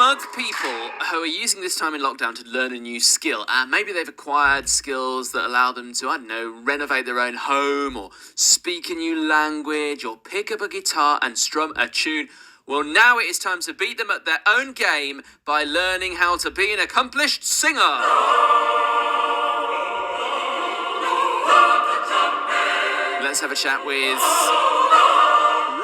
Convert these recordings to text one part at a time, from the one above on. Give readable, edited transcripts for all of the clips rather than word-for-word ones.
among people who are using this time in lockdown to learn a new skill. Maybe they've acquired skills that allow them to, renovate their own home or speak a new language or pick up a guitar and strum a tune. Well, now it is time to beat them at their own game by learning how to be an accomplished singer. Let's have a chat with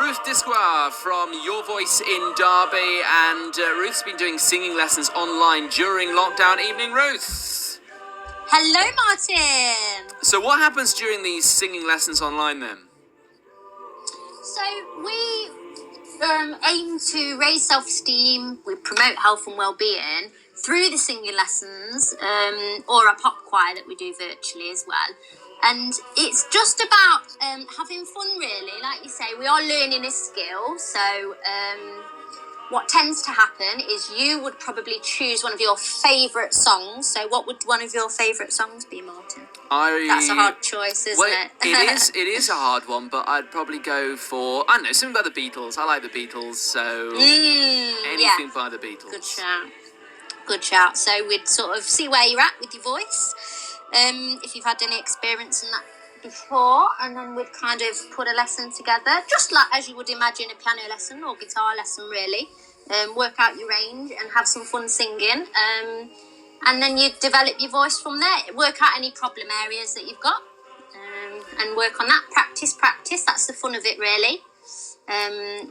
Ruth Discua from Your Voice in Derby, and Ruth's been doing singing lessons online during lockdown. Evening, Ruth. Hello, Martin. So what happens during these singing lessons online then? So we aim to raise self-esteem, we promote health and well-being through the singing lessons or a pop choir that we do virtually as well. And it's just about having fun, really. Like you say, we are learning a skill. So what tends to happen is you would probably choose one of your favourite songs. So what would one of your favourite songs be, Martin? That's a hard choice, isn't it? It is a hard one, but I'd probably go for, something by the Beatles. I like the Beatles, so anything by the Beatles. Good shout. So we'd sort of see where you're at with your voice. If you've had any experience in that before, and then we'd kind of put a lesson together, just like as you would imagine a piano lesson or guitar lesson, really. Work out your range and have some fun singing, and then you develop your voice from there. Work out any problem areas that you've got, and work on that. Practice. That's the fun of it, really.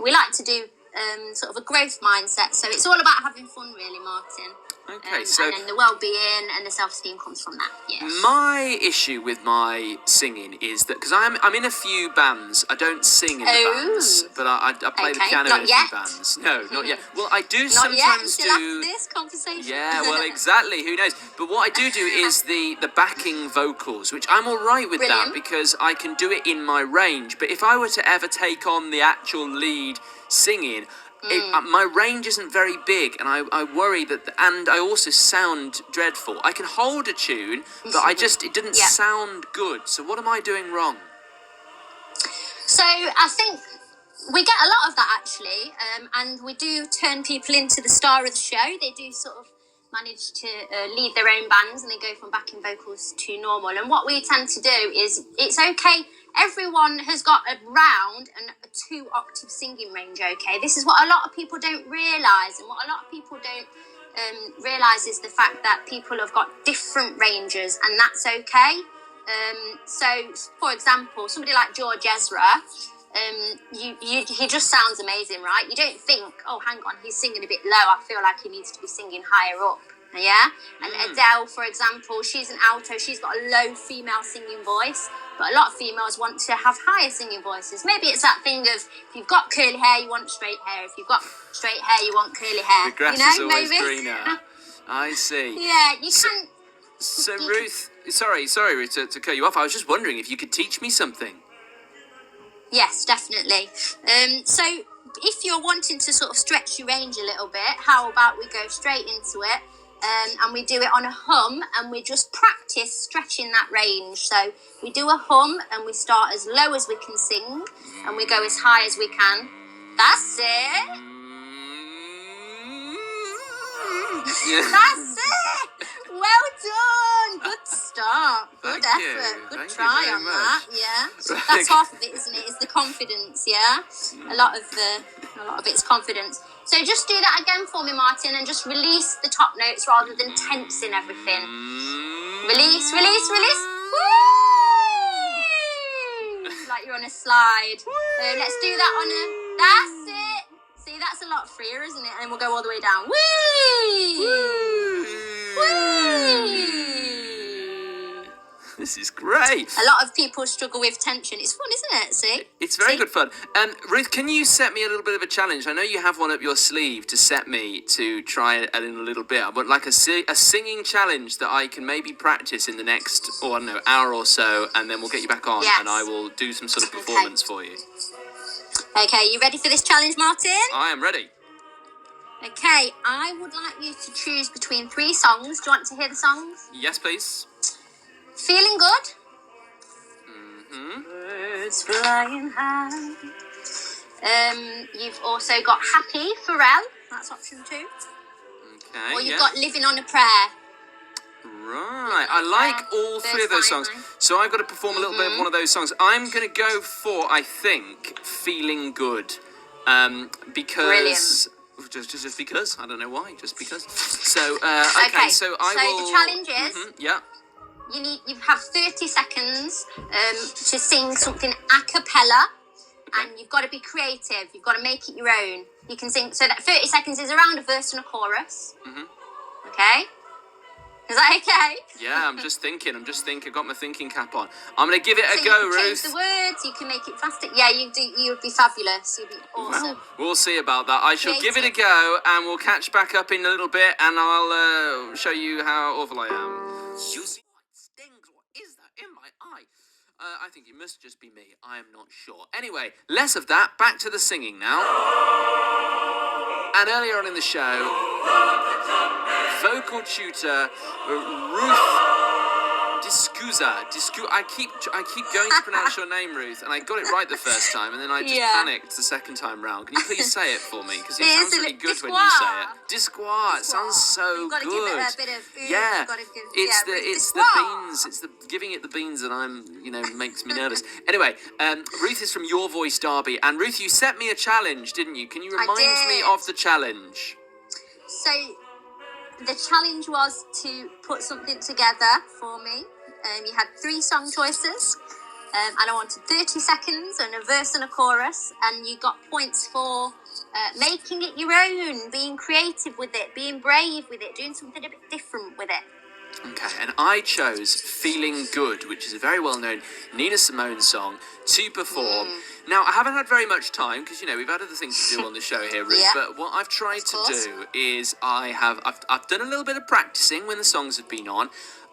We like to do sort of a growth mindset, so it's all about having fun, really, Martin. Okay, and then the well-being and the self-esteem comes from that. Yes. My issue with my singing is that because I'm in a few bands, I don't sing in the bands, but I play the piano in a few bands. No, not yet. Well, I do sometimes do. After this conversation. Yeah, well, exactly. Who knows? But what I do is the backing vocals, which I'm all right with. Brilliant. That because I can do it in my range. But if I were to ever take on the actual lead singing, my range isn't very big, and I worry that, and I also sound dreadful. I can hold a tune, but it didn't sound good. So what am I doing wrong? So I think we get a lot of that, actually, and we do turn people into the star of the show. They do sort of manage to lead their own bands, and they go from backing vocals to normal. And what we tend to do is, it's okay. Everyone has got a round and a 2-octave singing range, okay? This is what a lot of people don't realise, and what a lot of people don't realise is the fact that people have got different ranges, and that's okay. So, for example, somebody like George Ezra, he just sounds amazing, right? You don't think, oh, hang on, he's singing a bit low, I feel like he needs to be singing higher up. Yeah? And Adele, for example, she's an alto, she's got a low female singing voice, but a lot of females want to have higher singing voices. Maybe it's that thing of, if you've got curly hair, you want straight hair. If you've got straight hair, you want curly hair. The grass is always greener. I see. Yeah, you can't... So Ruth, sorry Ruth, to cut you off, I was just wondering if you could teach me something. Yes, definitely. So if you're wanting to sort of stretch your range a little bit, how about we go straight into it? And we do it on a hum, and we just practice stretching that range. So we do a hum, and we start as low as we can sing, and we go as high as we can. That's it. That's it. Well done. Good start. Good effort. Good try on that. Yeah. That's half of it, isn't it? Is the confidence. Yeah. A lot of it's confidence. So just do that again for me, Martin, and just release the top notes rather than tensing everything. Release. Woo! Like you're on a slide. Let's do that on a... That's it. See, that's a lot freer, isn't it? And then we'll go all the way down. Whee! Whee! This is great. A lot of people struggle with tension. It's fun, isn't it? See? It's very good fun. Ruth, can you set me a little bit of a challenge? I know you have one up your sleeve to set me to try it in a little bit. I want like a singing challenge that I can maybe practice in the next, hour or so, and then we'll get you back on, and I will do some sort of performance for you. Okay, you ready for this challenge, Martin? I am ready. Okay, I would like you to choose between 3 songs. Do you want to hear the songs? Yes, please. Feeling good? Birds flying high. You've also got Happy, Pharrell. That's option 2. Okay. Or you've got Living on a Prayer. Right, I like all three of those songs. So I've got to perform a little bit of one of those songs. I'm going to go for, I think, Feeling Good. Because... Just because. I don't know why, just because. So, okay, so I will... So the challenge is... yeah. You have 30 seconds to sing something a cappella. And you've got to be creative. You've got to make it your own. You can sing... So that 30 seconds is around a verse and a chorus. Okay? Is that okay? Yeah, I'm just thinking. I've got my thinking cap on. I'm going to give it a so go, you can Ruth. change the words, you can make it faster. Yeah, you would be fabulous. You'd be awesome. Well, we'll see about that. I shall give it a go, and we'll catch back up in a little bit, and I'll show you how awful I am. You see what stings? What is that in my eye? I think it must just be me. I am not sure. Anyway, less of that. Back to the singing now. And earlier on in the show, vocal tutor Ruth Discua. I keep going to pronounce your name, Ruth, and I got it right the first time, and then I just panicked the second time round. Can you please say it for me? Because it sounds really good when you say it. Discua. It sounds so You've got to good. give it a bit of oomph. Yeah, You've got to give, it's the beans. It's the giving it the beans that makes me nervous. Anyway, Ruth is from Your Voice Derby, and Ruth, you set me a challenge, didn't you? Can you remind me of the challenge? So the challenge was to put something together for me. You had 3 song choices, and I wanted 30 seconds and a verse and a chorus, and you got points for making it your own, being creative with it, being brave with it, doing something a bit different with it. Okay, and I chose Feeling Good, which is a very well-known Nina Simone song, to perform. Now, I haven't had very much time, because, we've had other things to do on the show here, Ruth, but what I've tried to do is I've done a little bit of practicing when the songs have been on.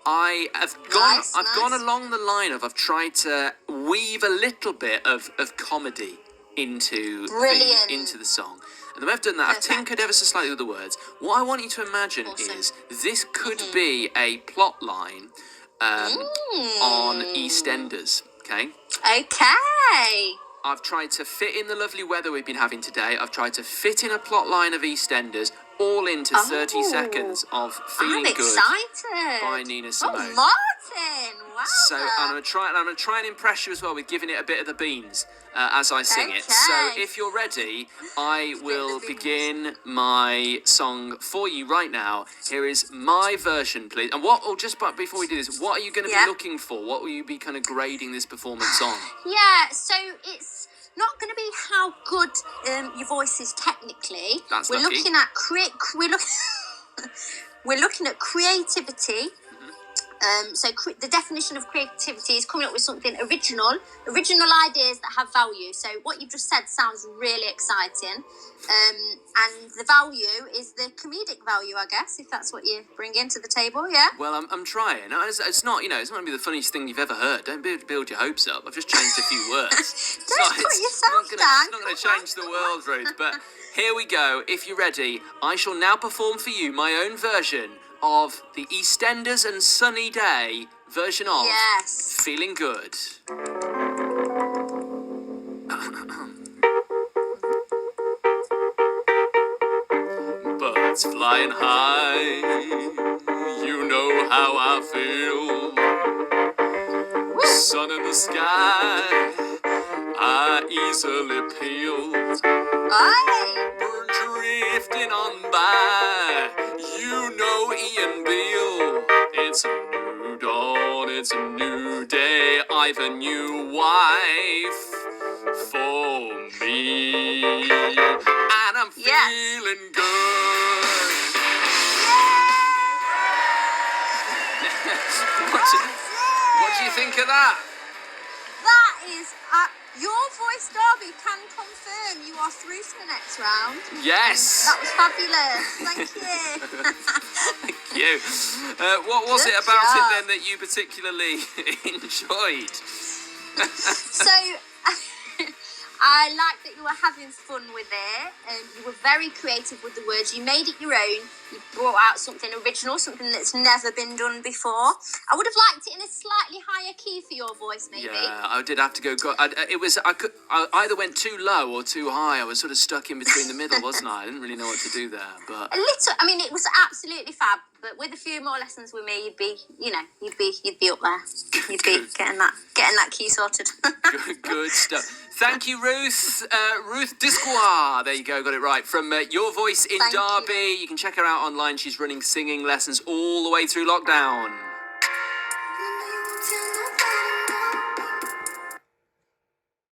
I've gone along the line of I've tried to weave a little bit of comedy into the song. And the way I've done that, I've tinkered ever so slightly with the words. What I want you to imagine is this could be a plot line on EastEnders, okay? Okay. I've tried to fit in the lovely weather we've been having today. I've tried to fit in a plot line of EastEnders all into 30 seconds of Feeling Good by Nina Simone. Oh, Martyn! Wow. So I'm going to try and impress you as well with giving it a bit of the beans as I sing it. So if you're ready, I will begin my song for you right now. Here is my version, please. And before we do this, what are you going to be looking for? What will you be kind of grading this performance on? Yeah, so it's not going to be how good your voice is technically. That's we're lucky. looking at we're looking at creativity. So the definition of creativity is coming up with something original ideas that have value. So what you've just said sounds really exciting. And the value is the comedic value, I guess, if that's what you bring into the table, yeah? Well, I'm trying. It's not going to be the funniest thing you've ever heard. Don't build your hopes up. I've just changed a few words. Don't put yourself down. It's not going to change the world, Ruth, but here we go. If you're ready, I shall now perform for you my own version of the EastEnders and Sunny Day version of Feeling Good. Birds flying high, you know how I feel. Sun in the sky, I easily peel. Bird drifting on by, you know Ian Beale. It's a new dawn, it's a new day, I've a new wife for me, and I'm feeling good. What do you think of that? That is Your Voice Derby can confirm you are through to the next round. Yes. That was fabulous. Thank you. Thank you. What was it about it then that you particularly enjoyed? So, I like that you were having fun with it. You were very creative with the words. You made it your own. You brought out something original, something that's never been done before. I would have liked it in a slightly higher key for your voice, maybe. Yeah, I did have to go. I either went too low or too high. I was sort of stuck in between the middle, wasn't I? I didn't really know what to do there, but A little. I mean, it was absolutely fab. But with a few more lessons with me, you'd be up there. You'd be getting that key sorted. good stuff. Thank you, Ruth. Ruth Discua. There you go, got it right. From Your Voice in Thank Derby. you. You can check her out online. She's running singing lessons all the way through lockdown.